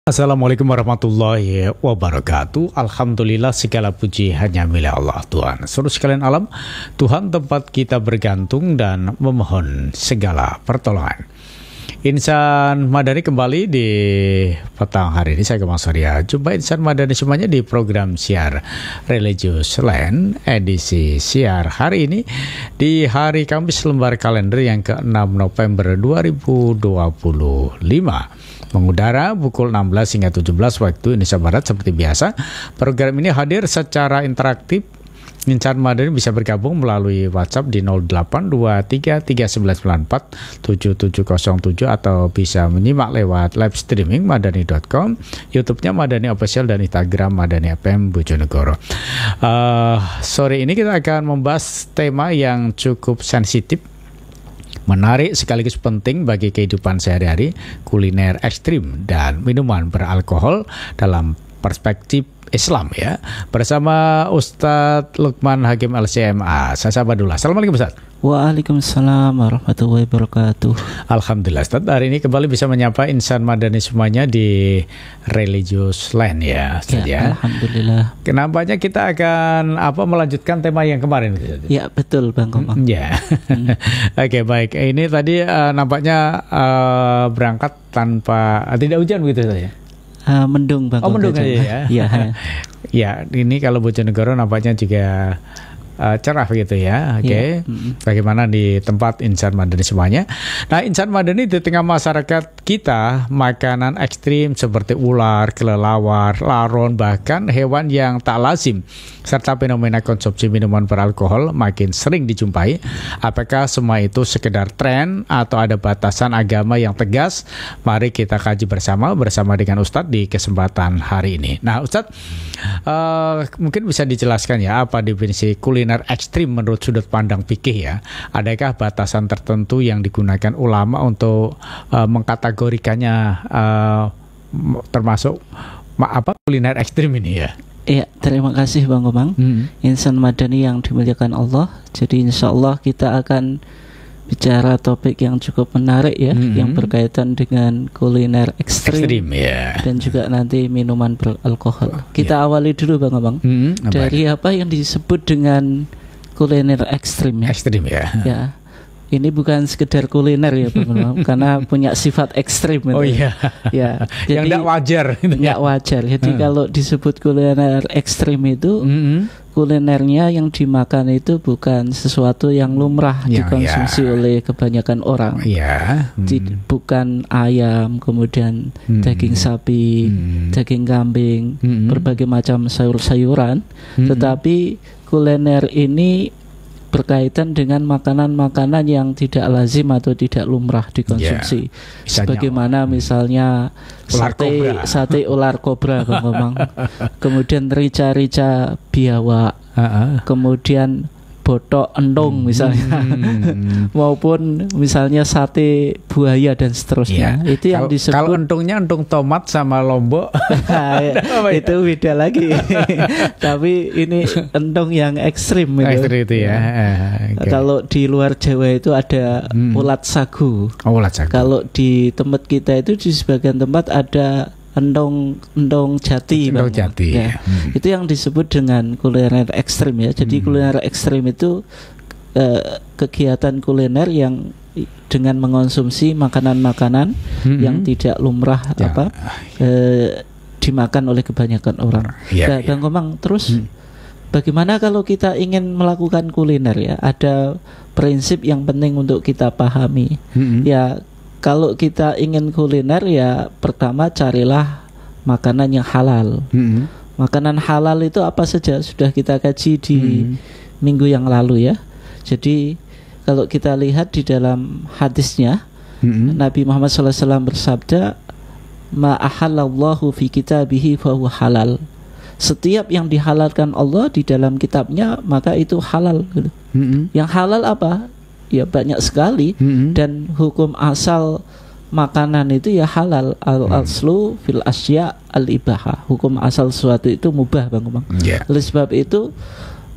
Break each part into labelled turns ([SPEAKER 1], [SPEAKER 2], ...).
[SPEAKER 1] Assalamualaikum warahmatullahi wabarakatuh. Alhamdulillah, segala puji hanya milik Allah Tuhan. Seluruh sekalian alam, Tuhan tempat kita bergantung dan memohon segala pertolongan. Insan Madani kembali di petang hari ini. Saya Kemang Surya. Jumpa Insan Madani semuanya di program siar Religious Land edisi siar hari ini di hari Kamis lembar kalender yang ke-6 November 2025. Mengudara pukul 16 hingga 17 waktu Indonesia Barat seperti biasa. Program ini hadir secara interaktif. Insan Madani bisa bergabung melalui WhatsApp di 082339947707 atau bisa menyimak lewat live streaming madani.com, YouTube-nya Madani Official dan Instagram Madani FM Bojonegoro. Sore ini kita akan membahas tema yang cukup sensitif, menarik sekaligus penting bagi kehidupan sehari-hari, kuliner ekstrim dan minuman beralkohol dalam perspektif Islam ya. Bersama Ustadz Lukman Hakim LCMA. Saya sapa dulu. Assalamualaikum Ustadz.
[SPEAKER 2] Waalaikumsalam warahmatullahi wabarakatuh.
[SPEAKER 1] Alhamdulillah Ustadz, hari ini kembali bisa menyapa Insan Madani semuanya di Religious Land ya Ustadz ya.
[SPEAKER 2] Alhamdulillah.
[SPEAKER 1] Kenapanya kita akan melanjutkan tema yang kemarin Ustadz?
[SPEAKER 2] Ya betul Bang Komang.
[SPEAKER 1] Ya. Oke, baik. Ini tadi nampaknya berangkat tanpa tidak hujan begitu saja.
[SPEAKER 2] Mendung Bang.
[SPEAKER 1] Mendung aja ya.
[SPEAKER 2] Ya.
[SPEAKER 1] Ya, ini kalau Bojonegoro nampaknya juga cerah gitu ya. Oke. Bagaimana di tempat Insan Madani semuanya? Nah, Insan Madani di tengah masyarakat kita, makanan ekstrim seperti ular, kelelawar, laron, bahkan hewan yang tak lazim serta fenomena konsumsi minuman beralkohol makin sering dijumpai. Apakah semua itu sekedar tren atau ada batasan agama yang tegas? Mari kita kaji bersama dengan Ustadz di kesempatan hari ini. Nah, Ustadz, mungkin bisa dijelaskan ya apa definisi kuliner ekstrim menurut sudut pandang fikih ya? Adakah batasan tertentu yang digunakan ulama untuk mengkategorikannya termasuk kuliner ekstrim ini ya?
[SPEAKER 2] Iya, terima kasih Bang Komang. Insan Madani yang dimuliakan Allah. Jadi insya Allah kita akan bicara topik yang cukup menarik ya, yang berkaitan dengan kuliner ekstrim ya. Dan juga nanti minuman beralkohol. Kita awali dulu Bang Komang dari apa yang disebut dengan kuliner ekstrim ya.
[SPEAKER 1] Ekstrim ya.
[SPEAKER 2] Ya. Ini bukan sekedar kuliner ya Bang, karena punya sifat ekstrim.
[SPEAKER 1] Oh iya.
[SPEAKER 2] Ya. Jadi,
[SPEAKER 1] yang tidak wajar.
[SPEAKER 2] Tidak wajar. Jadi kalau disebut kuliner ekstrim itu kulinernya yang dimakan itu bukan sesuatu yang lumrah dikonsumsi oleh kebanyakan orang. Bukan ayam, kemudian daging sapi, daging kambing, berbagai macam sayur-sayuran, tetapi kuliner ini berkaitan dengan makanan-makanan yang tidak lazim atau tidak lumrah dikonsumsi. Sebagaimana misalnya sate ular kobra Bang. Kemudian rica-rica biawak, kemudian botok endong misalnya, maupun misalnya sate buaya dan seterusnya. Itu yang disebut.
[SPEAKER 1] Kalau entungnya entung tomat sama lombok,
[SPEAKER 2] itu beda lagi. Tapi ini entung yang ekstrim
[SPEAKER 1] itu ya.
[SPEAKER 2] Kalau di luar Jawa itu ada ulat sagu. Kalau di tempat kita itu di sebagian tempat ada endong jati. Ya. Itu yang disebut dengan kuliner ekstrim ya. Jadi kuliner ekstrim itu kegiatan kuliner yang dengan mengonsumsi makanan-makanan yang tidak lumrah dimakan oleh kebanyakan orang. Bang Komang, terus bagaimana kalau kita ingin melakukan kuliner ya? Ada prinsip yang penting untuk kita pahami. Ya, kalau kita ingin kuliner ya pertama carilah makanan yang halal. Makanan halal itu apa saja sudah kita kaji di minggu yang lalu ya. Jadi kalau kita lihat di dalam hadisnya Nabi Muhammad SAW bersabda, ma ahallallahu fi kitabihi fahuwa halal. Setiap yang dihalalkan Allah di dalam kitabnya maka itu halal gitu. Yang halal apa? Ya banyak sekali, dan hukum asal makanan itu ya halal. Al-aslu fil asya al-ibaha. Hukum asal sesuatu itu mubah Bang Komang. Oleh sebab itu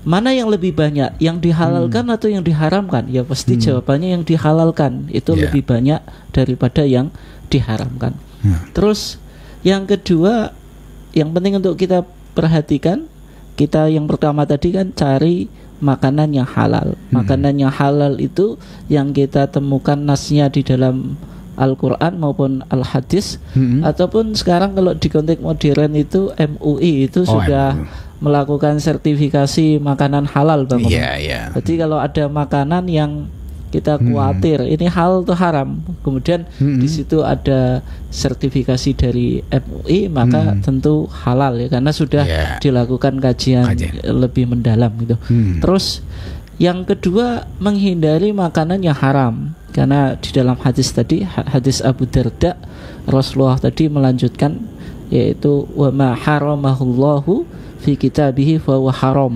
[SPEAKER 2] mana yang lebih banyak, yang dihalalkan atau yang diharamkan? Ya pasti jawabannya yang dihalalkan itu lebih banyak daripada yang diharamkan. Terus Yang kedua, yang penting untuk kita perhatikan, kita yang pertama tadi kan cari makanan yang halal. Makanan yang halal itu yang kita temukan nasnya di dalam Al-Quran maupun Al-Hadis, ataupun sekarang kalau di konteks modern itu MUI itu sudah melakukan sertifikasi makanan halal, Bang. Jadi kalau ada makanan yang kita khawatir ini halal atau haram, kemudian di situ ada sertifikasi dari MUI, maka tentu halal ya, karena sudah dilakukan kajian lebih mendalam gitu. Terus yang kedua, menghindari makanan yang haram, karena di dalam hadis tadi, hadis Abu Darda, Rasulullah tadi melanjutkan, yaitu wa ma haramahullahu fi kitabihi fa huwa haram.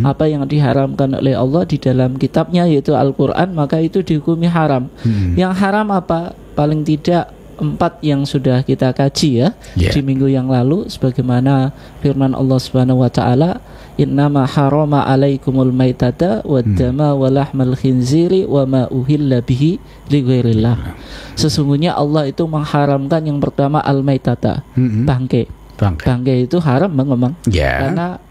[SPEAKER 2] Apa yang diharamkan oleh Allah di dalam kitabnya, yaitu Al-Quran, maka itu dihukumi haram. Yang haram apa? Paling tidak 4 yang sudah kita kaji ya di minggu yang lalu, sebagaimana firman Allah Subhanahu wa taala, innama harama alaikumul maitata waddama walahmal khinziri wa ma uhilla bihi lighairillah. Sesungguhnya Allah itu mengharamkan yang pertama al-maitata, bangkai. Bangkai itu haram, Bang Omang. Karena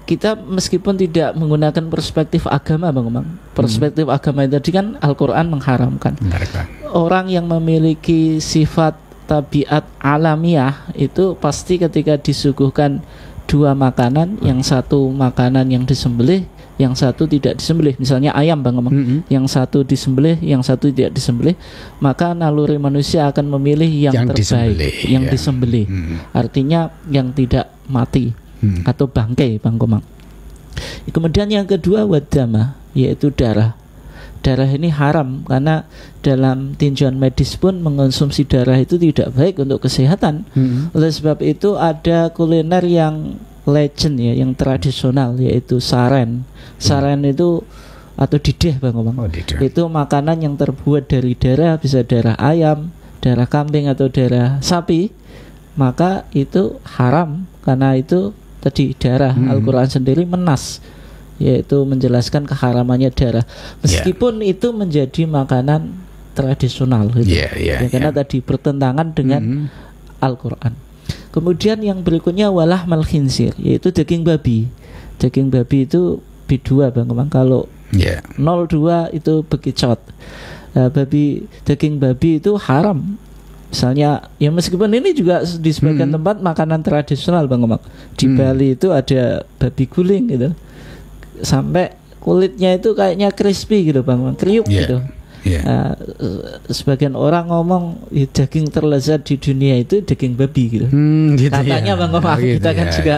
[SPEAKER 2] kita meskipun tidak menggunakan perspektif agama, Bang Omang, perspektif agama itu tadi kan Al-Quran mengharamkan. Orang yang memiliki sifat tabiat alamiah itu pasti ketika disuguhkan 2 makanan, yang satu makanan yang disembelih, yang satu tidak disembelih, misalnya ayam, Bang Omang, yang satu disembelih, yang satu tidak disembelih, maka naluri manusia akan memilih yang terbaik, yang disembelih. Artinya yang tidak mati atau bangkai, Bang Komang. Kemudian yang kedua, wadama, yaitu darah. Darah ini haram karena dalam tinjauan medis pun mengonsumsi darah itu tidak baik untuk kesehatan. Oleh sebab itu ada kuliner yang legend ya, yang tradisional, yaitu saren. Saren itu atau dideh, Bang Komang. Itu makanan yang terbuat dari darah, bisa darah ayam, darah kambing atau darah sapi. Maka itu haram karena itu tadi darah. Al-Quran sendiri menas, yaitu menjelaskan keharamannya darah, meskipun itu menjadi makanan tradisional gitu. Karena tadi bertentangan dengan Al-Quran. Kemudian yang berikutnya walahmal khinzir, yaitu daging babi. Daging babi itu B2, Bang Komang. Kalau 02 itu bekicot. Daging babi itu haram. Misalnya, ya meskipun ini juga di sebagian tempat makanan tradisional, Bang Komang. Di Bali itu ada babi guling gitu, sampai kulitnya itu kayaknya crispy gitu, Bang Komang, kriuk gitu. Nah, sebagian orang ngomong daging terlezat di dunia itu daging babi gitu. Katanya Bang Komang, kita kan juga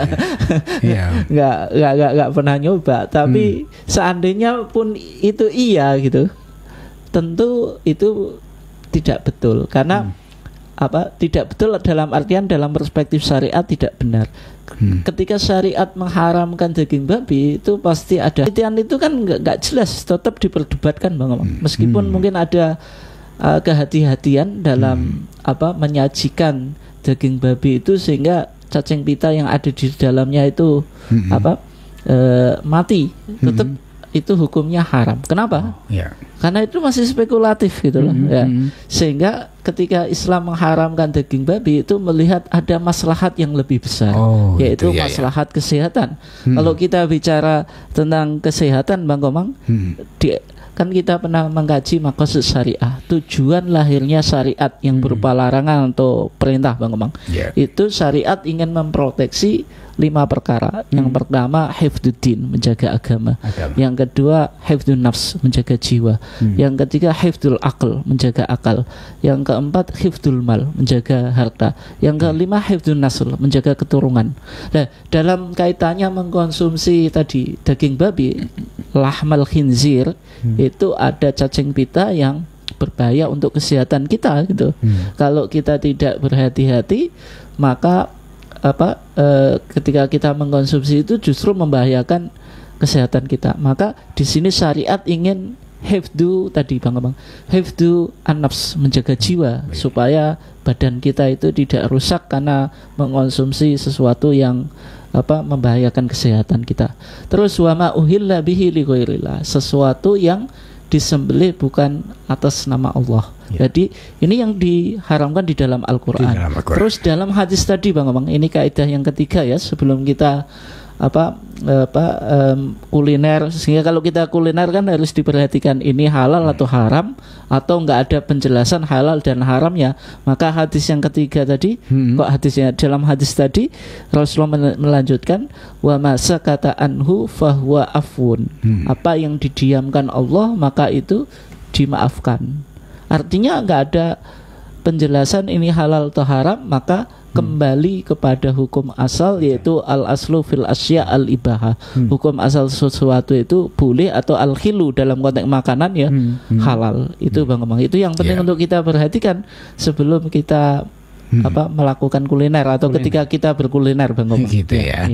[SPEAKER 2] nggak pernah nyoba. Tapi seandainya pun itu iya gitu, tentu itu tidak betul. Karena tidak betul dalam artian dalam perspektif syariat tidak benar. Ketika syariat mengharamkan daging babi itu pasti ada penelitian, itu kan nggak jelas, tetap diperdebatkan, Bang. Meskipun mungkin ada kehati-hatian dalam menyajikan daging babi itu sehingga cacing pita yang ada di dalamnya itu mati, tetap itu hukumnya haram. Kenapa? Karena itu masih spekulatif gitu loh. Sehingga ketika Islam mengharamkan daging babi itu melihat ada maslahat yang lebih besar, yaitu maslahat kesehatan. Kalau kita bicara tentang kesehatan, Bang Komang, kan kita pernah mengkaji maqasid syariah, tujuan lahirnya syariat yang berupa larangan atau perintah, Bang Komang. Itu syariat ingin memproteksi 5 perkara. Yang pertama hifdzuddin, menjaga agama. Yang kedua hifdzun nafs, menjaga jiwa. Yang ketiga hifdzul aql, menjaga akal. Yang keempat hifdzul mal, menjaga harta. Yang kelima hifdzun nasl, menjaga keturunan. Nah, dalam kaitannya mengkonsumsi tadi daging babi, lahmal khinzir, itu ada cacing pita yang berbahaya untuk kesehatan kita gitu. Kalau kita tidak berhati-hati, maka ketika kita mengkonsumsi itu justru membahayakan kesehatan kita. Maka di sini syariat ingin hifdzu tadi, Bang, hifdzu an-nafs, menjaga jiwa, supaya badan kita itu tidak rusak karena mengkonsumsi sesuatu yang membahayakan kesehatan kita. Terus wa ma uhilla bihi li ghairillah, sesuatu yang disembelih bukan atas nama Allah. Jadi ini yang diharamkan di dalam Al-Quran. Terus dalam hadis tadi Bang Omang, ini kaidah yang ketiga ya, sebelum kita kuliner, sehingga kalau kita kuliner kan harus diperhatikan ini halal atau haram, atau enggak ada penjelasan halal dan haram ya. Maka hadis yang ketiga tadi, kok hadisnya dalam hadis tadi Rasulullah melanjutkan wa masa kata anhu fahuwa afun. Apa yang didiamkan Allah maka itu dimaafkan. Artinya enggak ada penjelasan ini halal atau haram, maka kembali kepada hukum asal, yaitu al-aslu fil asya al-ibahah. Hukum asal sesuatu itu boleh, atau al-khilu dalam konteks makanan ya halal. Itu Bang Omang. Itu yang penting untuk kita perhatikan sebelum kita melakukan kuliner atau ketika kita berkuliner Bang Omang.
[SPEAKER 1] Gitu ya.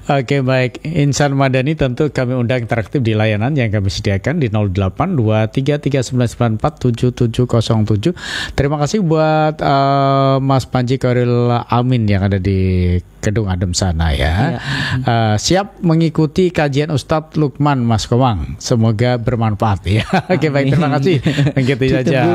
[SPEAKER 1] Oke, baik. Insan Madani tentu kami undang interaktif di layanan yang kami sediakan di 082331947707. Terima kasih buat Mas Panji Koril Amin yang ada di Kedung Adem sana ya. Siap mengikuti kajian Ustadz Lukman Mas Komang. Semoga bermanfaat ya. Oke, baik, terima kasih. Begitu saja.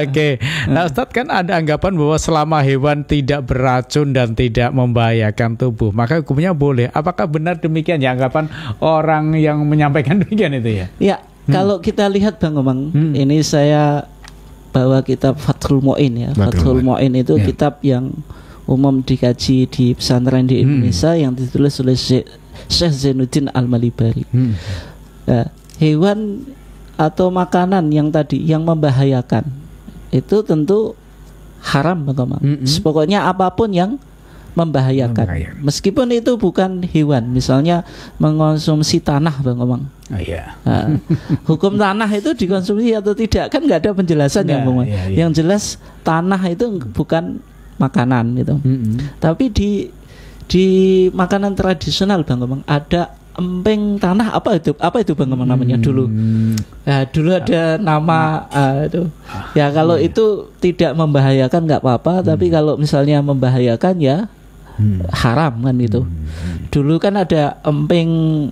[SPEAKER 1] Oke. Nah, Ustadz, kan ada anggapan bahwa selama hewan tidak beracun dan tidak membahayakan tubuh, maka hukumnya boleh. Apakah benar demikian ya anggapan orang yang menyampaikan demikian itu ya? Ya,
[SPEAKER 2] kalau kita lihat Bang Omang, ini saya bawa kitab Fathul Mu'in ya. Fathul Mu'in itu kitab yang umum dikaji di pesantren di Indonesia, yang ditulis oleh Syekh Zainuddin Al-Malibari. Hewan atau makanan yang tadi yang membahayakan itu tentu haram Bang Omang. Pokoknya apapun yang membahayakan, meskipun itu bukan hewan, misalnya mengonsumsi tanah Bang Omang. Hukum tanah itu dikonsumsi atau tidak kan nggak ada penjelasan yang Bang Omang. Yang jelas tanah itu bukan makanan gitu. Tapi di makanan tradisional Bang Omang ada emping tanah, apa itu Bang Omang namanya dulu? Dulu ada nama itu. Ya kalau itu tidak membahayakan nggak apa-apa, tapi kalau misalnya membahayakan ya haram kan itu. Dulu kan ada emping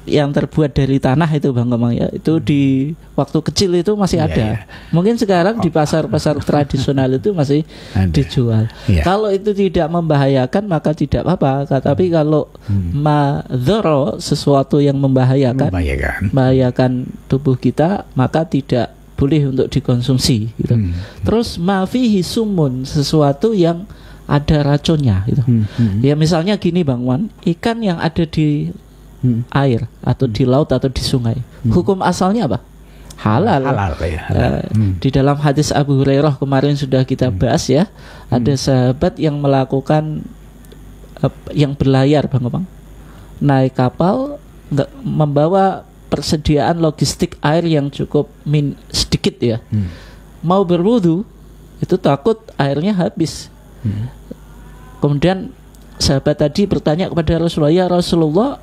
[SPEAKER 2] yang terbuat dari tanah itu Bang Omang ya. Itu di waktu kecil itu masih ada. Mungkin sekarang di pasar-pasar tradisional itu masih dijual. Kalau itu tidak membahayakan maka tidak apa-apa. Tapi kalau madzara, sesuatu yang membahayakan tubuh kita, maka tidak boleh untuk dikonsumsi gitu. Terus ma fihi sumun, sesuatu yang ada racunnya gitu. Ya misalnya gini Bang Wan, ikan yang ada di air atau di laut atau di sungai, hukum asalnya apa? Halal ya. Di dalam hadis Abu Hurairah kemarin sudah kita bahas ya, ada sahabat yang melakukan yang berlayar Bang Omang, naik kapal, nggak membawa persediaan logistik air yang cukup sedikit ya, mau berwudu itu takut airnya habis. Kemudian sahabat tadi bertanya kepada Rasulullah, ya Rasulullah,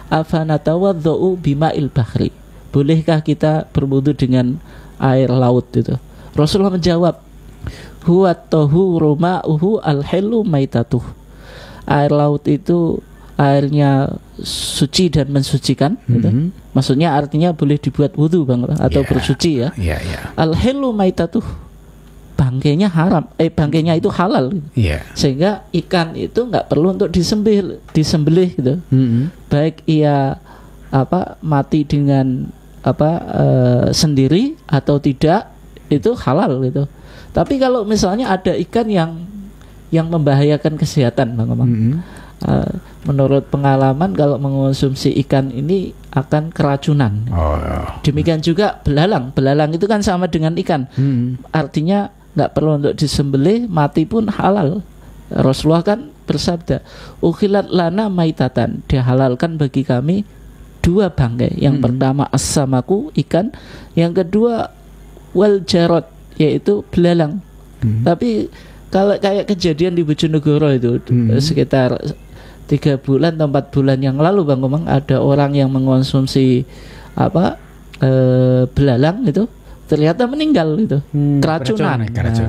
[SPEAKER 2] afanatawadhu bima'il bahri, bolehkah kita berwudu dengan air laut itu? Rasulullah menjawab, huwa tahuru ma'uhu al-hillu maitatuh, air laut itu airnya suci dan mensucikan gitu. Maksudnya artinya boleh dibuat wudu Bang atau bersuci ya. Al-hillu maitatuh, bangkainya haram, bangkainya itu halal sehingga ikan itu nggak perlu untuk disembelih gitu. Baik ia mati dengan sendiri atau tidak, itu halal gitu. Tapi kalau misalnya ada ikan yang membahayakan kesehatan Bang Omang, menurut pengalaman kalau mengonsumsi ikan ini akan keracunan. Demikian juga belalang itu kan sama dengan ikan, artinya nggak perlu untuk disembelih, mati pun halal. Rasulullah kan bersabda, ukhilat lana maitatan, dihalalkan bagi kami dua bangkai. Yang pertama as-samaku, ikan. Yang kedua wal jarot, yaitu belalang. Tapi kalau kayak kejadian di Bojonegoro itu sekitar 3 bulan atau 4 bulan yang lalu Bang Omang, ada orang yang mengonsumsi belalang itu ternyata meninggal itu, keracunan.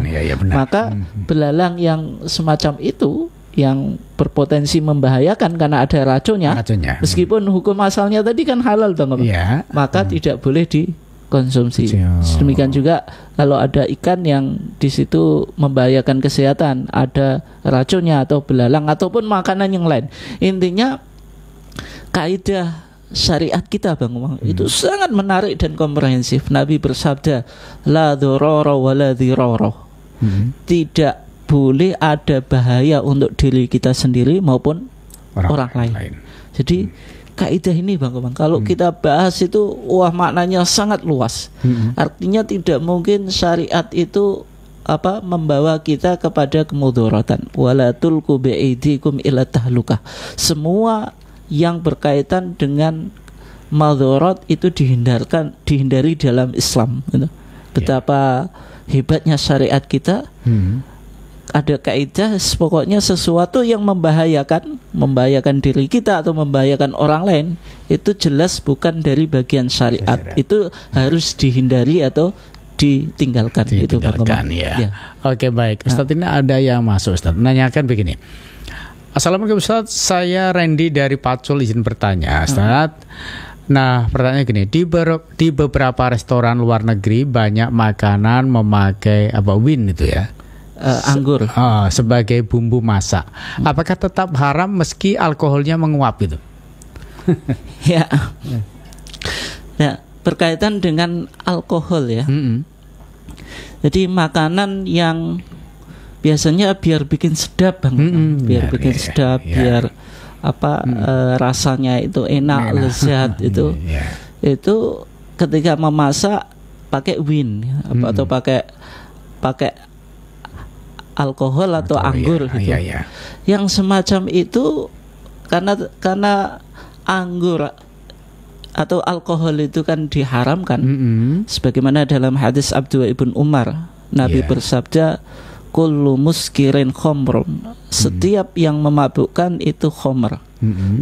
[SPEAKER 2] Ya, benar. Maka belalang yang semacam itu yang berpotensi membahayakan karena ada racunnya. Meskipun hukum asalnya tadi kan halal Bang Komang, maka tidak boleh dikonsumsi. Demikian juga kalau ada ikan yang di situ membahayakan kesehatan, ada racunnya atau belalang ataupun makanan yang lain. Intinya kaidah syariat kita Bang Komang itu sangat menarik dan komprehensif. Nabi bersabda, la dzarara wa la dzirara. Tidak boleh ada bahaya untuk diri kita sendiri maupun orang lain. Jadi kaidah ini Bang Komang kalau kita bahas itu wah maknanya sangat luas. Artinya tidak mungkin syariat itu membawa kita kepada kemudaratan. Wala tulqu biaidikum ila tahlukah. Semua yang berkaitan dengan madharat itu dihindari dalam Islam gitu. Betapa hebatnya syariat kita. Ada kaidah pokoknya sesuatu yang membahayakan diri kita atau membahayakan orang lain itu jelas bukan dari bagian syariat. Itu harus dihindari atau ditinggalkan. Itu
[SPEAKER 1] ya. Oke, baik. Ustaz, ini ada yang masuk Ustaz. Menanyakan begini. Assalamualaikum Ustaz, saya Randy dari Pacul, izin bertanya Ustaz. Nah, pertanyaannya gini, di beberapa restoran luar negeri banyak makanan memakai wine itu ya,
[SPEAKER 2] anggur
[SPEAKER 1] sebagai bumbu masak. Apakah tetap haram meski alkoholnya menguap itu?
[SPEAKER 2] Ya, berkaitan dengan alkohol ya. Jadi makanan yang biasanya biar bikin sedap Bang, biar rasanya itu enak, lezat itu ketika memasak pakai wine atau pakai alkohol atau anggur gitu. Yang semacam itu karena anggur atau alkohol itu kan diharamkan. Sebagaimana dalam hadis Abdullah ibn Umar, Nabi bersabda, kullu muskirin khomrun, setiap yang memabukkan itu khomer.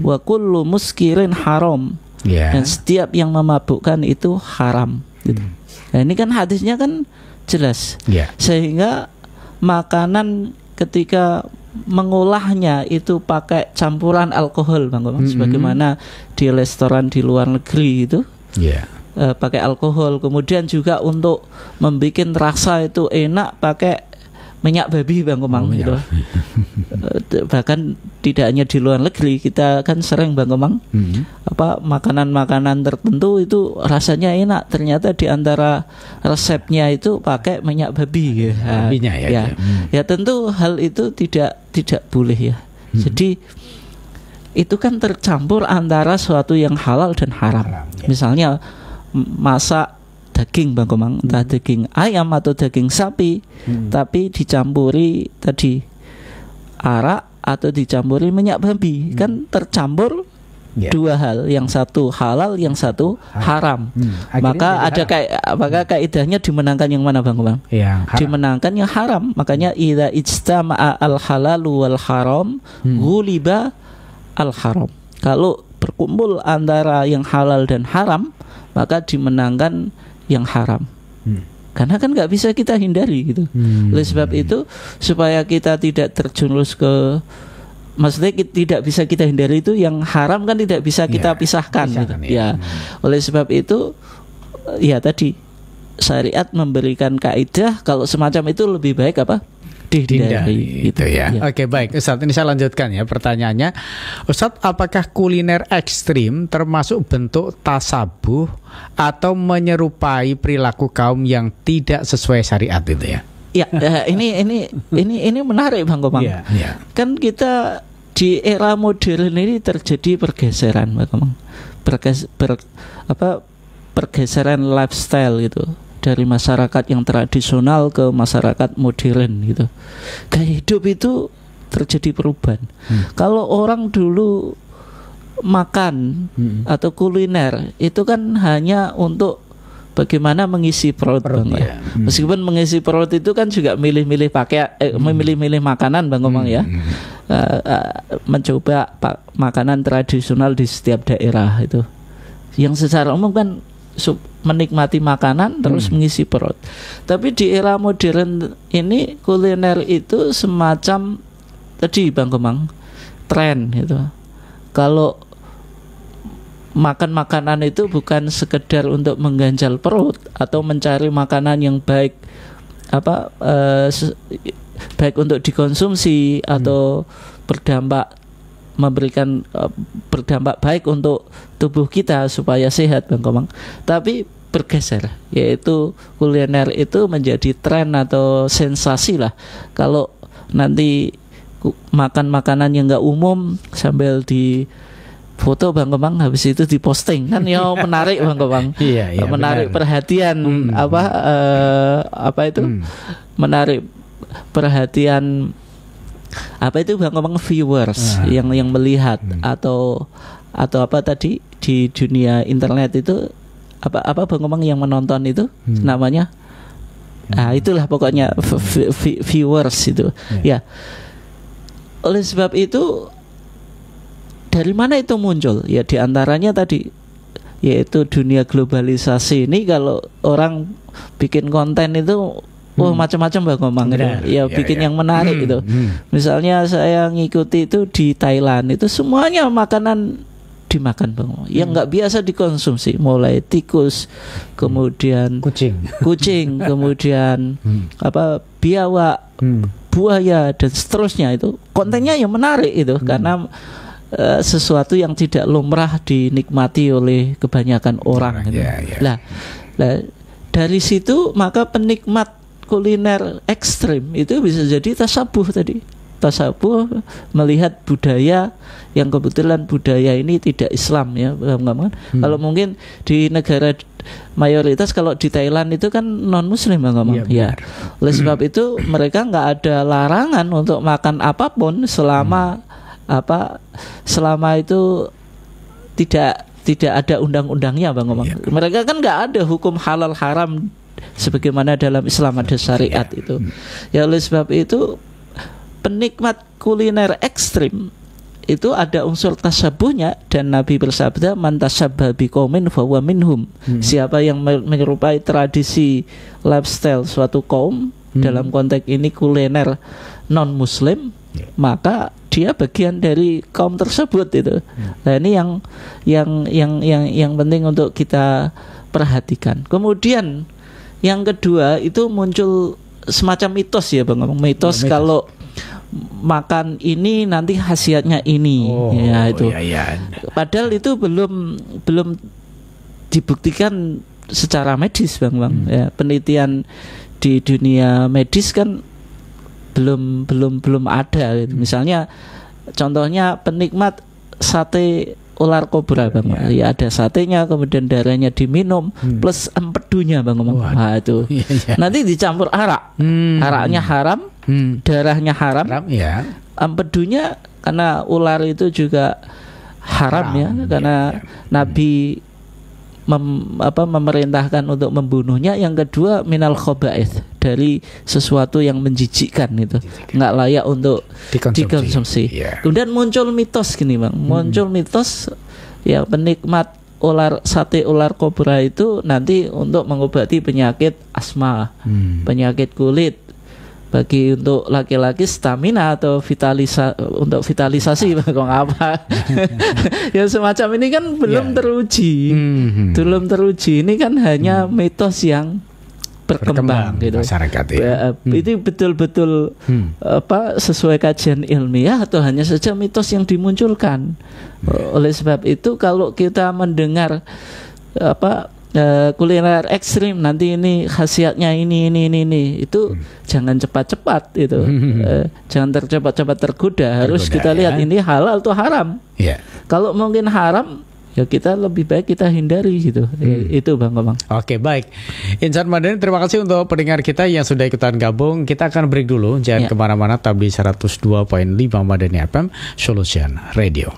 [SPEAKER 2] Wa kullu muskirin haram, dan setiap yang memabukkan itu haram gitu. Nah, ini kan hadisnya kan jelas. Sehingga makanan ketika mengolahnya itu pakai campuran alkohol Bang Komang, sebagaimana di restoran di luar negeri itu pakai alkohol. Kemudian juga untuk membuat rasa itu enak pakai minyak babi Bang Komang gitu. Bahkan tidak hanya di luar negeri, kita kan sering Bang Komang makanan-makanan tertentu itu rasanya enak, ternyata di antara resepnya itu pakai minyak babi ya tentu hal itu tidak boleh ya. Jadi itu kan tercampur antara suatu yang halal dan haram. Misalnya masak daging Bang Komang, entah daging ayam atau daging sapi, tapi dicampuri tadi arak atau dicampuri minyak babi, kan tercampur dua hal, yang satu halal, yang satu haram. Maka kaidahnya dimenangkan yang mana Bang Komang? Dimenangkan yang haram. Makanya idza ijtama'a al halalu wal haram ghuliba al haram. Kalau berkumpul antara yang halal dan haram, maka dimenangkan yang haram. Karena kan nggak bisa kita hindari gitu. Oleh sebab itu, supaya kita tidak terjerumus ke, maksudnya tidak bisa kita hindari itu, yang haram kan tidak bisa kita pisahkan gitu. Oleh sebab itu ya tadi syariat memberikan kaidah kalau semacam itu lebih baik dihindari gitu
[SPEAKER 1] ya. Oke, baik Ustaz, ini saya lanjutkan ya pertanyaannya. Ustaz, apakah kuliner ekstrim termasuk bentuk tasabuh atau menyerupai perilaku kaum yang tidak sesuai syariat itu ya? Ini menarik Bang Komang. Kan kita di era modern ini terjadi pergeseran Bang Komang. Pergeseran lifestyle gitu, dari masyarakat yang tradisional ke masyarakat modern gitu. Gaya hidup itu terjadi perubahan. Kalau orang dulu makan atau kuliner itu kan hanya untuk bagaimana mengisi perut Bang. Meskipun mengisi perut itu kan juga milih-milih memilih-milih makanan Bang Komang ya. Mencoba makanan tradisional di setiap daerah itu. Yang secara umum kan menikmati makanan terus mengisi perut. Tapi di era modern ini kuliner itu semacam
[SPEAKER 2] tadi Bang Komang, tren gitu. Kalau makan makanan itu bukan sekedar untuk mengganjal perut atau mencari makanan yang baik baik untuk dikonsumsi atau berdampak baik untuk tubuh kita supaya sehat Bang Komang. Tapi bergeser, yaitu kuliner itu menjadi tren atau sensasi lah. Kalau nanti makan makanan yang nggak umum sambil di foto Bang Komang, habis itu diposting kan ya menarik Bang Komang.
[SPEAKER 1] Iya,
[SPEAKER 2] menarik
[SPEAKER 1] benar.
[SPEAKER 2] perhatian menarik perhatian Bang Komang, viewers yang melihat atau apa tadi di dunia internet itu apa Bang Komang yang menonton itu namanya itulah pokoknya viewers itu ya. Oleh sebab itu dari mana itu muncul? Ya diantaranya tadi yaitu dunia globalisasi ini. Kalau orang bikin konten itu macam-macam Bang Komang ya bikin yang menarik itu. Misalnya saya ngikuti itu di Thailand itu semuanya makanan dimakan Bang, yang nggak biasa dikonsumsi, mulai tikus, kemudian kucing, kemudian biawak, buaya dan seterusnya. Itu kontennya yang menarik itu karena sesuatu yang tidak lumrah dinikmati oleh kebanyakan orang gitu. Nah, dari situ maka penikmat kuliner ekstrim itu bisa jadi tasabuh tadi. Tasabuh melihat budaya yang kebetulan budaya ini tidak Islam ya. Kalau mungkin di negara mayoritas, kalau di Thailand itu kan non Muslim ya. Oleh sebab itu mereka nggak ada larangan untuk makan apapun selama selama itu tidak ada undang-undangnya Bang Komang. Mereka kan nggak ada hukum halal haram sebagaimana dalam Islam ada syariat itu. Ya oleh sebab itu penikmat kuliner ekstrim itu ada unsur tasabuhnya, dan Nabi bersabda man tasabbaha biqaumin fahuwa minhum. Siapa yang menyerupai tradisi lifestyle suatu kaum, dalam konteks ini kuliner non muslim, maka dia bagian dari kaum tersebut itu. Nah ini yang penting untuk kita perhatikan. Kemudian yang kedua itu muncul semacam mitos ya Bang, mitos kalau makan ini nanti khasiatnya ini itu. Padahal itu belum dibuktikan secara medis Bang. Ya, penelitian di dunia medis kan belum ada gitu. Misalnya contohnya penikmat sate ular kobra Bang. Ya ada satenya, kemudian darahnya diminum plus empedunya Bang. Nah itu. Nanti dicampur arak. Araknya haram, darahnya haram. Empedunya karena ular itu juga haram ya, karena Nabi memerintahkan untuk membunuhnya. Yang kedua minal khaba'ith, dari sesuatu yang menjijikkan itu, nggak layak untuk dikonsumsi. Kemudian muncul mitos gini Bang, muncul mitos ya penikmat sate ular kobra itu nanti untuk mengobati penyakit asma, penyakit kulit. Bagi untuk laki-laki stamina atau untuk vitalisasi apa ya semacam ini kan belum teruji. Belum teruji, ini kan hanya mitos yang berkembang gitu.
[SPEAKER 1] Masyarakat ya.
[SPEAKER 2] Itu betul-betul sesuai kajian ilmiah atau hanya saja mitos yang dimunculkan. Oleh sebab itu kalau kita mendengar kuliner ekstrim nanti ini khasiatnya ini itu jangan cepat-cepat itu. Jangan tercepat-cepat tergoda. Harus kita lihat ini halal atau haram. Kalau mungkin haram ya kita lebih baik kita hindari gitu. Itu Bang Komang.
[SPEAKER 1] Oke, baik. Insan Madani, terima kasih untuk pendengar kita yang sudah ikutan gabung. Kita akan break dulu, jangan kemana-mana, tapi 102.5 Madani FM Solution Radio.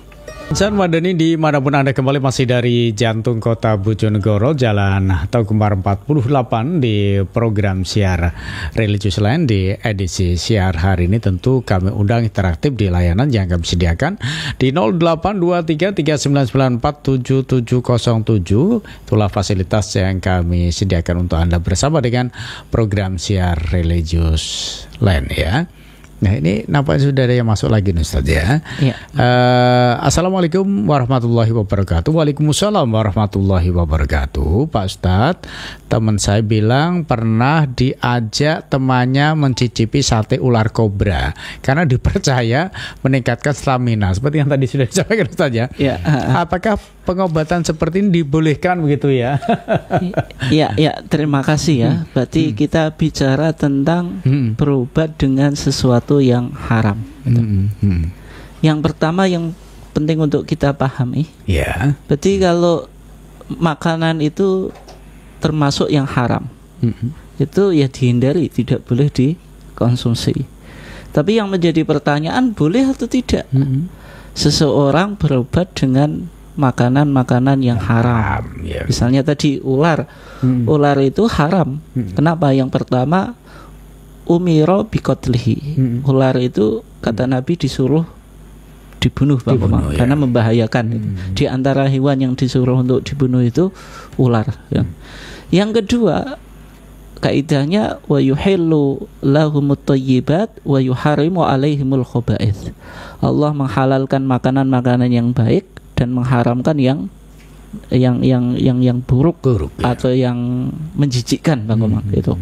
[SPEAKER 1] Insan Madani dimanapun Anda kembali, masih dari jantung kota Bojonegoro, Jalan Togumar 48 di program siar Religious Land. Di edisi siar hari ini tentu kami undang interaktif di layanan yang kami sediakan di 082339947707. Itulah fasilitas yang kami sediakan untuk Anda bersama dengan program siar Religious Land ya. Nah ini nampaknya sudah ada yang masuk lagi nih Ustaz ya.
[SPEAKER 2] Ya.
[SPEAKER 1] Assalamualaikum warahmatullahi wabarakatuh. Waalaikumsalam warahmatullahi wabarakatuh. Pak Ustadz, teman saya bilang pernah diajak temannya mencicipi sate ular kobra karena dipercaya meningkatkan stamina. Seperti yang tadi sudah disampaikan Ustaz ya.
[SPEAKER 2] Ya.
[SPEAKER 1] Apakah pengobatan seperti ini dibolehkan begitu ya?
[SPEAKER 2] Ya, terima kasih ya. Berarti kita bicara tentang berobat dengan sesuatu yang haram. Yang pertama yang penting untuk kita pahami, berarti kalau makanan itu termasuk yang haram, itu ya dihindari, tidak boleh dikonsumsi. Tapi yang menjadi pertanyaan, boleh atau tidak seseorang berobat dengan makanan-makanan yang haram. Misalnya tadi ular, ular itu haram. Kenapa? Yang pertama, umiro bikotlihi, ular itu kata Nabi disuruh dibunuh, karena membahayakan. Di antara hewan yang disuruh untuk dibunuh itu ular. Yang kedua, kaidahnya wa yuhillu lahumut thayyibat wa yuharrimu alaihimul khaba'ith. Allah menghalalkan makanan-makanan yang baik dan mengharamkan yang buruk atau yang menjijikkan, itu.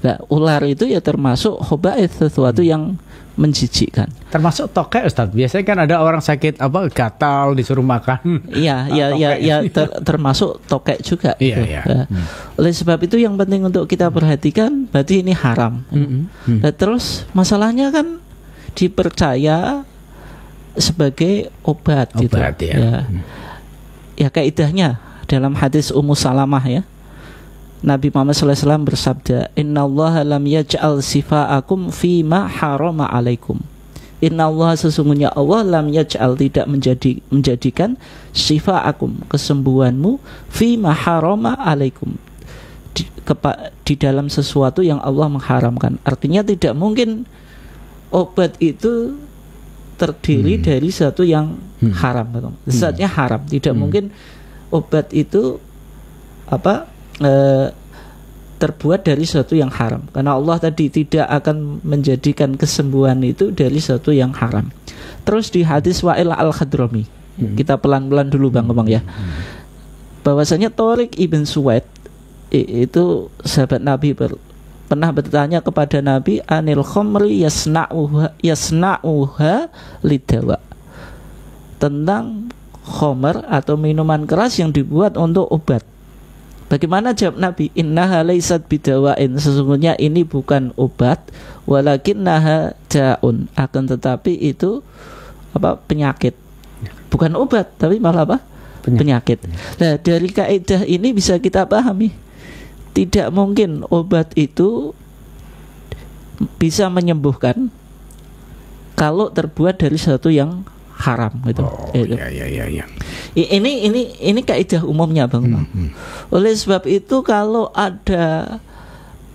[SPEAKER 2] Nah, ular itu ya termasuk khaba'ith, sesuatu yang menjijikkan.
[SPEAKER 1] Termasuk tokek Ustaz. Biasanya kan ada orang sakit gatal disuruh makan.
[SPEAKER 2] Termasuk tokek juga. Oleh sebab itu yang penting untuk kita perhatikan, berarti ini haram. Nah, terus masalahnya kan dipercaya sebagai obat gitu. Ya kaidahnya dalam hadis Ummu Salamah ya, Nabi Muhammad SAW bersabda, Innallaha lam yaj'al sifaakum fima harama alaikum. Innallaha, sesungguhnya Allah, lam yaj'al, tidak menjadikan sifaakum, kesembuhanmu, fima harama alaikum, di dalam sesuatu yang Allah mengharamkan. Artinya tidak mungkin obat itu terdiri dari sesuatu yang haram, zatnya haram. Tidak mungkin obat itu terbuat dari sesuatu yang haram, karena Allah tadi tidak akan menjadikan kesembuhan itu dari sesuatu yang haram. Terus di hadis Wa'il al-Khadrami, kita pelan-pelan dulu Bang ya, bahwasanya Thariq ibn Suwaid itu sahabat Nabi pernah bertanya kepada Nabi, anil khomri yasna'uha lidawa, tentang khomer atau minuman keras yang dibuat untuk obat. Bagaimana jawab Nabi? Innaha laysat bidawain, sesungguhnya ini bukan obat, walakinnaha da'un, akan tetapi itu penyakit. Bukan obat, tapi malah penyakit. Nah, dari kaidah ini bisa kita pahami, tidak mungkin obat itu bisa menyembuhkan kalau terbuat dari sesuatu yang haram gitu. Ini kaidah umumnya Bang. Oleh sebab itu kalau ada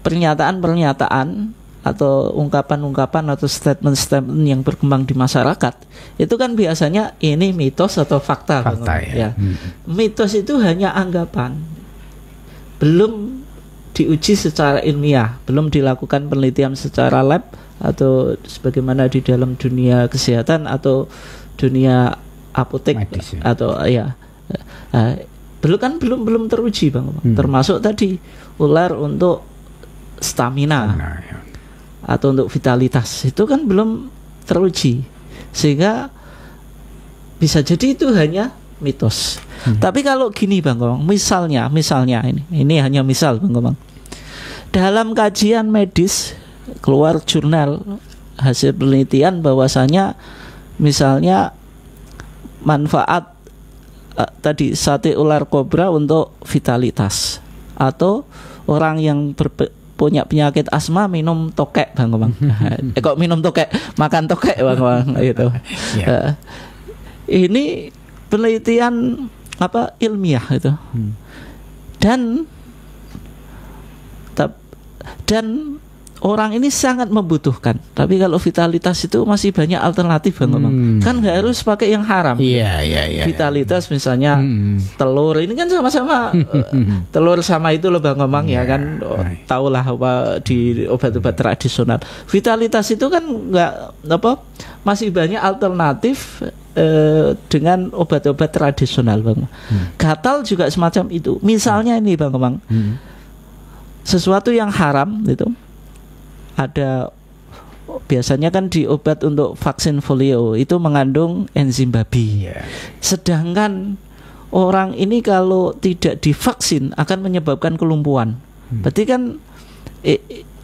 [SPEAKER 2] pernyataan-pernyataan atau ungkapan-ungkapan atau statement-statement yang berkembang di masyarakat, itu kan biasanya ini mitos atau fakta ya. Mitos itu hanya anggapan, belum diuji secara ilmiah, belum dilakukan penelitian secara lab atau sebagaimana di dalam dunia kesehatan atau dunia apotek medis, atau belum teruji Bang. Termasuk tadi ular untuk stamina atau untuk vitalitas, itu kan belum teruji, sehingga bisa jadi itu hanya mitos. Tapi kalau gini Bang Komang, misalnya ini hanya misal Bang Komang, dalam kajian medis keluar jurnal hasil penelitian bahwasanya misalnya manfaat tadi sate ular kobra untuk vitalitas, atau orang yang punya penyakit asma minum tokek Bang Komang. Kok minum tokek, makan tokek Bang Komang itu. Ini penelitian ilmiah itu. Dan orang ini sangat membutuhkan. Tapi kalau vitalitas itu masih banyak alternatif Bang Komang. Kan nggak harus pakai yang haram.
[SPEAKER 1] Iya.
[SPEAKER 2] Vitalitas misalnya telur ini kan sama-sama telur sama itu loh Bang Komang ya kan. Tahulah apa di obat-obat tradisional. Vitalitas itu kan masih banyak alternatif dengan obat-obat tradisional Bang. Gatal juga semacam itu. Misalnya ini Bang Komang. Sesuatu yang haram itu ada biasanya kan di obat untuk vaksin polio itu mengandung enzim babi. Sedangkan orang ini kalau tidak divaksin akan menyebabkan kelumpuhan. Berarti kan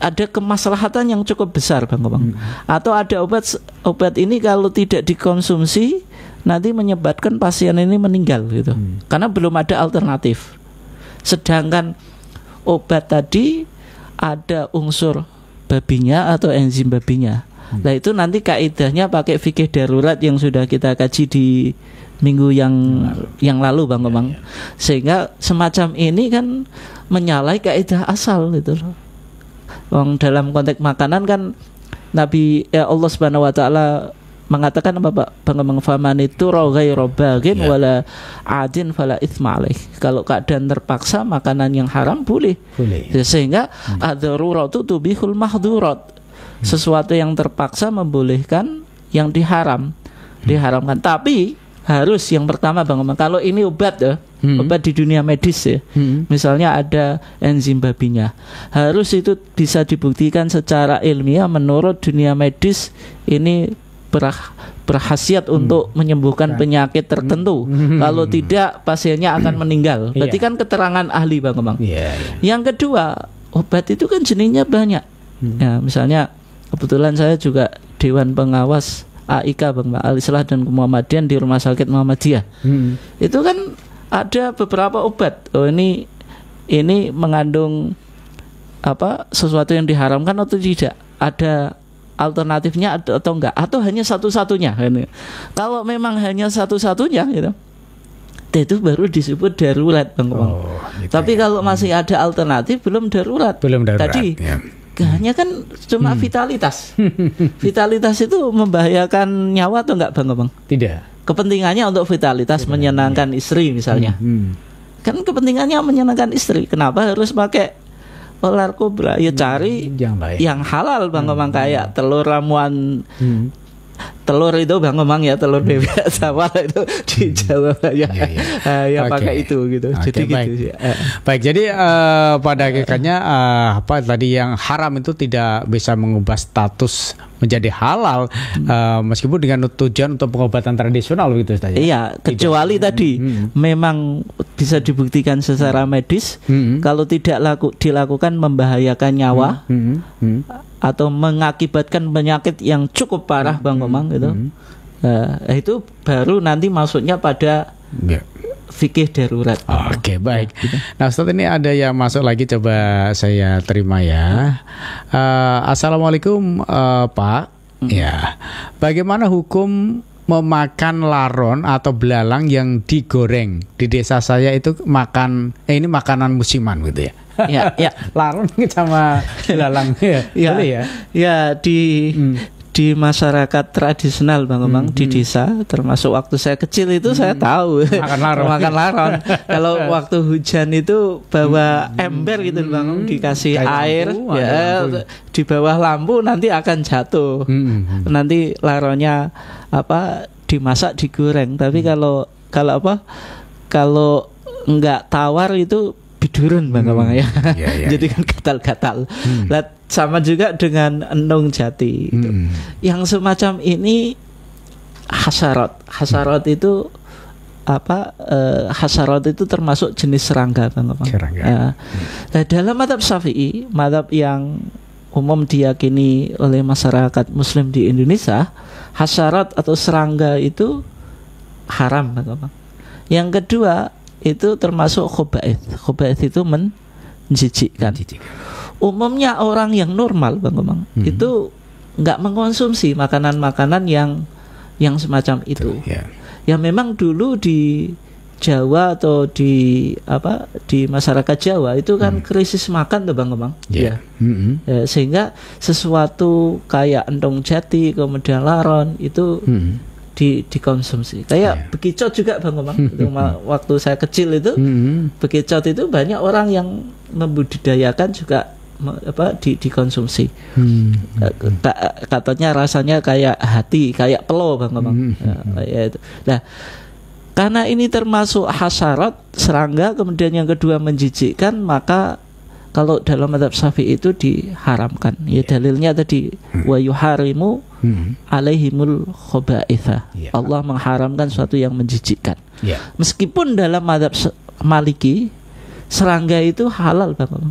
[SPEAKER 2] ada kemaslahatan yang cukup besar Bang Komang. Atau ada obat ini kalau tidak dikonsumsi nanti menyebabkan pasien ini meninggal gitu. Karena belum ada alternatif. Sedangkan obat tadi ada unsur babinya atau enzim babinya. Nah itu nanti kaidahnya pakai fikih darurat yang sudah kita kaji di minggu yang lalu Bang Komang. Sehingga semacam ini kan menyalahi kaidah asal gitu loh. Dalam konteks makanan kan Nabi Allah Subhanahu wa taala mengatakan apa Pak? Bang Komang faman itu ghairu bagin wala adin fala itsma alaih. Kalau keadaan terpaksa makanan yang haram boleh. Sehingga ad-daruratu tubihul mahdurat. Sesuatu yang terpaksa membolehkan yang diharamkan. Tapi harus yang pertama Bang Komang, kalau ini obat ya, obat di dunia medis ya. Misalnya ada enzim babinya. Harus itu bisa dibuktikan secara ilmiah menurut dunia medis ini berkhasiat untuk menyembuhkan penyakit tertentu. Kalau tidak pasiennya akan meninggal. Berarti kan keterangan ahli Bang Komang. Yang kedua, obat itu kan jenisnya banyak. Ya, misalnya kebetulan saya juga Dewan Pengawas AIK Bang Al-Islah dan Muhammadiyah di Rumah Sakit Muhammadiyah. Itu kan ada beberapa obat. Oh ini mengandung sesuatu yang diharamkan atau tidak? Ada alternatifnya atau enggak, atau hanya satu-satunya. Kalau memang hanya satu-satunya gitu, itu baru disebut darurat Bang Komang. Tapi kalau masih ada alternatif belum darurat. Tadi hanya kan cuma vitalitas. Vitalitas itu membahayakan nyawa atau enggak Bang Komang?
[SPEAKER 1] Tidak.
[SPEAKER 2] Kepentingannya untuk vitalitas menyenangkan istri misalnya. Kan kepentingannya menyenangkan istri. Kenapa harus pakai ular kobra? Ya cari yang halal Bang Komang, kayak telur ramuan. Telur itu Bang Komang ya, telur bebek sawah itu di Jawa ya. Pakai itu gitu. Jadi
[SPEAKER 1] baik.
[SPEAKER 2] gitu sih.
[SPEAKER 1] Baik, jadi pada hakikatnya tadi yang haram itu tidak bisa mengubah status menjadi halal, meskipun dengan tujuan untuk pengobatan tradisional gitu saja.
[SPEAKER 2] Iya, kecuali tadi memang bisa dibuktikan secara medis, kalau tidak dilakukan membahayakan nyawa atau mengakibatkan penyakit yang cukup parah Bang Komang gitu. Itu baru nanti masuknya pada fikih darurat.
[SPEAKER 1] Oke, baik. Nah, Ustaz, ini ada yang masuk lagi, coba saya terima ya. Assalamualaikum Pak. Ya, bagaimana hukum memakan laron atau belalang yang digoreng? Di desa saya itu ini makanan musiman gitu ya.
[SPEAKER 2] Ya.
[SPEAKER 1] Laron sama belalang ya. Boleh ya? Ya, di masyarakat tradisional Bang Komang, di desa, termasuk waktu saya kecil itu saya tahu makan laron. Kalau waktu hujan itu bawa ember gitu Bang, dikasih air di bawah lampu nanti akan jatuh. Nanti laronnya dimasak digoreng. Tapi kalau enggak tawar itu bidurun Bang Komang ya. Jadi kan gatal-gatal. Sama juga dengan endong jati gitu. Yang semacam ini hasyarat itu hasyarat itu termasuk jenis serangga Bang Komang. Nah, dalam mazhab Syafi'i, mazhab yang umum diyakini oleh masyarakat muslim di Indonesia, hasyarat atau serangga itu haram Bang Komang. Yang kedua itu termasuk khobaith. Khobaith itu menjijikkan. Umumnya orang yang normal Bang Komang itu nggak mengkonsumsi makanan-makanan yang semacam itu. Ya memang dulu di
[SPEAKER 2] Jawa atau di masyarakat Jawa itu kan krisis makan tuh Bang Kemang.
[SPEAKER 1] Yeah.
[SPEAKER 2] Ya, sehingga sesuatu kayak endong jati kemudian laron itu dikonsumsi. Kayak bekicot juga Bang Kemang. Itu waktu saya kecil itu bekicot itu banyak orang yang membudidayakan juga dikonsumsi. Katanya rasanya kayak hati, kayak pelo Bang Kemang. Ya, itu. Nah, karena ini termasuk hasyarat, serangga, kemudian yang kedua menjijikkan, maka kalau dalam mazhab Syafi'i itu diharamkan. Ya dalilnya tadi wa yuharimu alaihimul khaba'itha. Allah mengharamkan sesuatu yang menjijikkan. Meskipun dalam mazhab Maliki serangga itu halal Bang.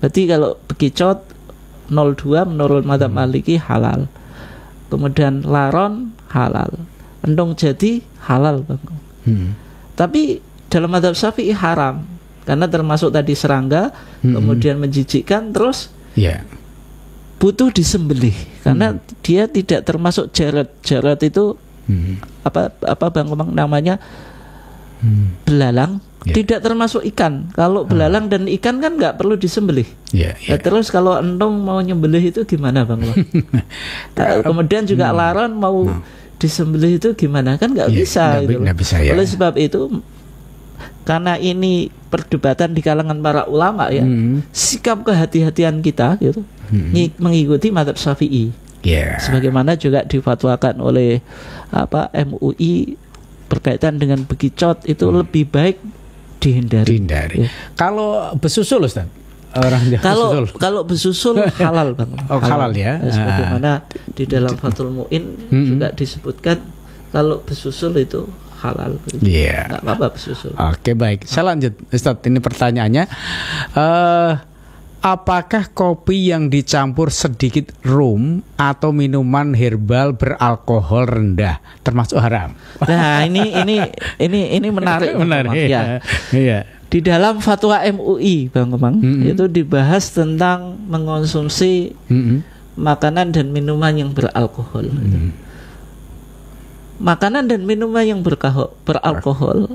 [SPEAKER 2] Berarti kalau bekicot 02 menurut mazhab Maliki halal. Kemudian laron halal. Endong jati halal Bang. Tapi dalam mazhab Syafi'i haram karena termasuk tadi serangga, kemudian menjijikkan, terus butuh disembelih karena dia tidak termasuk jarat. Jarat itu apa Bang namanya belalang, tidak termasuk ikan. Kalau belalang dan ikan kan nggak perlu disembelih. Nah, terus kalau endong mau nyembelih itu gimana Bang? Kemudian juga laron mau disembelih itu gimana, kan nggak bisa,
[SPEAKER 1] bisa
[SPEAKER 2] Oleh sebab itu, karena ini perdebatan di kalangan para ulama ya, sikap kehati-hatian kita gitu mengikuti mazhab Syafi'i. Sebagaimana juga difatwakan oleh MUI berkaitan dengan bekicot itu lebih baik dihindari.
[SPEAKER 1] Kalau besusul Ustaz,
[SPEAKER 2] kalau besusul halal Bang.
[SPEAKER 1] Halal ya.
[SPEAKER 2] Sebagaimana di dalam Fathul Mu'in juga disebutkan kalau besusul itu halal. Nggak apa-apa besusul.
[SPEAKER 1] Oke, baik. Saya lanjut Ustaz, ini pertanyaannya. Apakah kopi yang dicampur sedikit rum atau minuman herbal beralkohol rendah termasuk haram?
[SPEAKER 2] Nah, ini menarik. Ya. Di dalam fatwa MUI Bang Kemang itu dibahas tentang mengonsumsi makanan dan minuman yang beralkohol. Makanan dan minuman yang beralkohol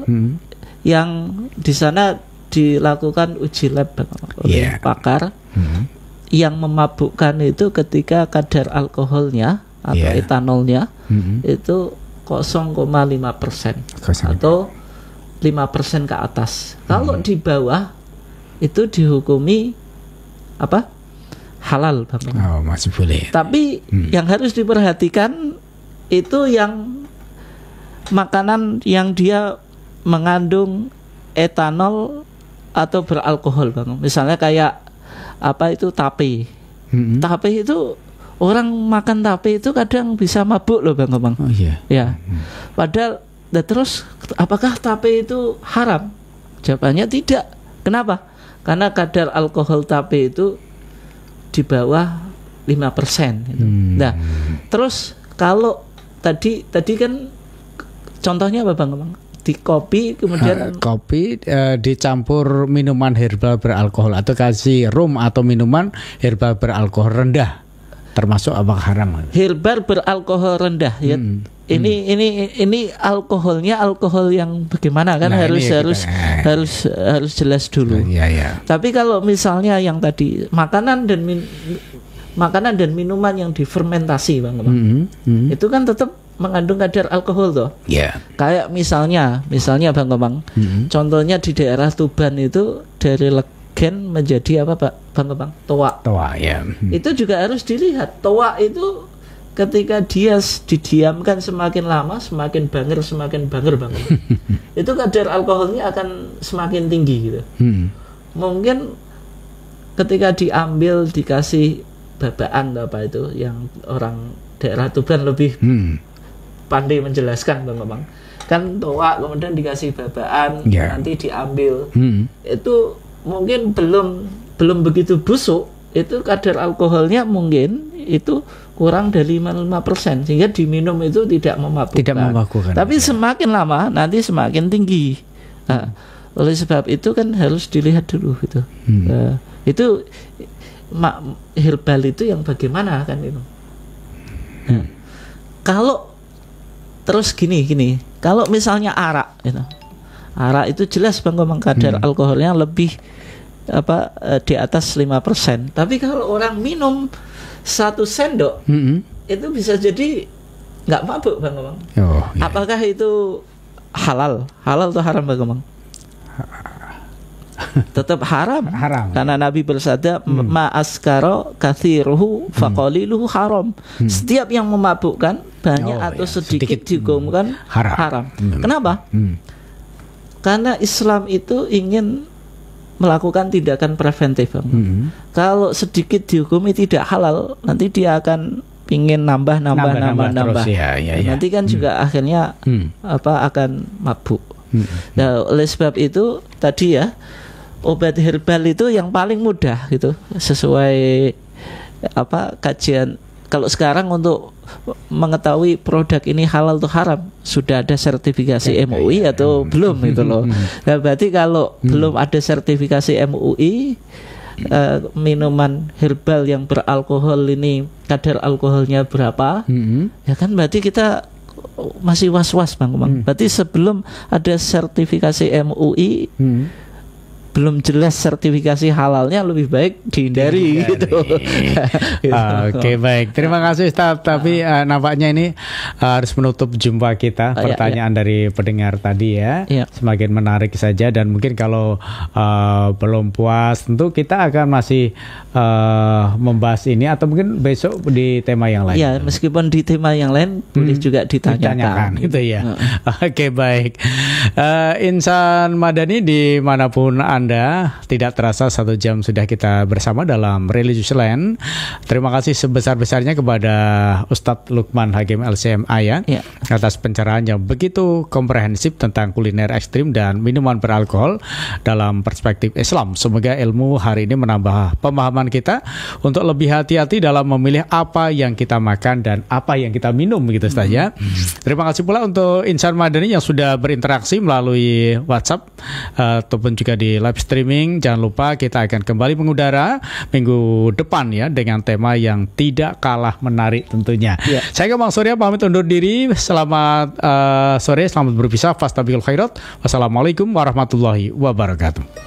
[SPEAKER 2] yang di sana dilakukan uji lab oleh pakar yang memabukkan itu ketika kadar alkoholnya atau etanolnya itu 0,5% atau 5% ke atas. Kalau di bawah itu dihukumi halal Bang.
[SPEAKER 1] Masih boleh.
[SPEAKER 2] Tapi yang harus diperhatikan itu yang makanan yang dia mengandung etanol atau beralkohol Bang. Misalnya kayak tape. Tape itu orang makan tape itu kadang bisa mabuk loh Bang. Padahal terus apakah tape itu haram? Jawabannya tidak. Kenapa? Karena kadar alkohol tape itu di bawah 5% gitu. Nah, terus kalau tadi kan contohnya apa Bang? Di kopi kemudian
[SPEAKER 1] kopi dicampur minuman herbal beralkohol atau kasih rum atau minuman herbal beralkohol rendah termasuk apa haram?
[SPEAKER 2] Herbal beralkohol rendah ya. Ini alkoholnya alkohol yang bagaimana kan harus jelas dulu. Tapi kalau misalnya yang tadi makanan dan minuman yang difermentasi Bang, itu kan tetap mengandung kadar alkohol toh. Kayak misalnya Bang Kemang, contohnya di daerah Tuban itu dari legen menjadi apa Bang Kemang? Toa ya. Itu juga harus dilihat. Toa itu ketika dia didiamkan semakin lama semakin banger Bang. Itu kadar alkoholnya akan semakin tinggi gitu. Mungkin ketika diambil dikasih babaan apa itu yang orang daerah Tuban lebih pandai menjelaskan Bang. Kan toa kemudian dikasih babaan nanti diambil. Itu mungkin belum begitu busuk, itu kadar alkoholnya mungkin itu kurang dari 5% sehingga diminum itu tidak memabukkan. Tapi semakin lama nanti semakin tinggi. Nah, oleh sebab itu kan harus dilihat dulu gitu. Itu herbal itu yang bagaimana kan itu. Kalau terus gini, kalau misalnya arak gitu. Arak itu jelas Bang Komang kadar alkoholnya lebih di atas 5%. Tapi kalau orang minum 1 sendok itu bisa jadi nggak mabuk Bang Komang. Apakah itu halal atau haram Bang Komang? Tetap haram. Karena Nabi bersabda ma askara kathiruhu faqaliluhu haram. Setiap yang memabukkan banyak atau sedikit dihukumkan haram. Kenapa? Karena Islam itu ingin melakukan tindakan preventif Bang. Kalau sedikit dihukumi tidak halal, nanti dia akan ingin nambah.
[SPEAKER 1] Ya.
[SPEAKER 2] Nanti kan juga akhirnya akan mabuk. Nah, oleh sebab itu tadi ya, obat herbal itu yang paling mudah gitu, sesuai kajian. Kalau sekarang untuk mengetahui produk ini halal atau haram sudah ada sertifikasi MUI atau belum gitu loh. Nah, berarti kalau belum ada sertifikasi MUI, minuman herbal yang beralkohol ini kadar alkoholnya berapa, ya kan berarti kita masih was-was Bang Komang. Berarti sebelum ada sertifikasi MUI, belum jelas sertifikasi halalnya, lebih baik dihindari gitu.
[SPEAKER 1] Oke, baik. Terima kasih Ustaz. Tapi nampaknya ini harus menutup jumpa kita. Pertanyaan dari pendengar tadi ya. Semakin menarik saja, dan mungkin kalau belum puas tentu kita akan masih membahas ini, atau mungkin besok di tema yang lain.
[SPEAKER 2] Ya, meskipun di tema yang lain boleh juga ditanyakan
[SPEAKER 1] gitu ya. Oke, baik. Insan Madani dimanapun Anda, tidak terasa 1 jam sudah kita bersama dalam Religious Land. Terima kasih sebesar-besarnya kepada Ustadz Lukman Hakim LCMA ya, atas pencerahan yang begitu komprehensif tentang kuliner ekstrim dan minuman beralkohol dalam perspektif Islam. Semoga ilmu hari ini menambah pemahaman kita untuk lebih hati-hati dalam memilih apa yang kita makan dan apa yang kita minum gitu saja. Terima kasih pula untuk Insan Madani yang sudah berinteraksi melalui WhatsApp ataupun juga di live streaming. Jangan lupa kita akan kembali mengudara minggu depan ya, dengan tema yang tidak kalah menarik tentunya. Saya Bang Surya pamit undur diri. Selamat sore, selamat berpisah. Fastabiqul khairat. Wassalamualaikum warahmatullahi wabarakatuh.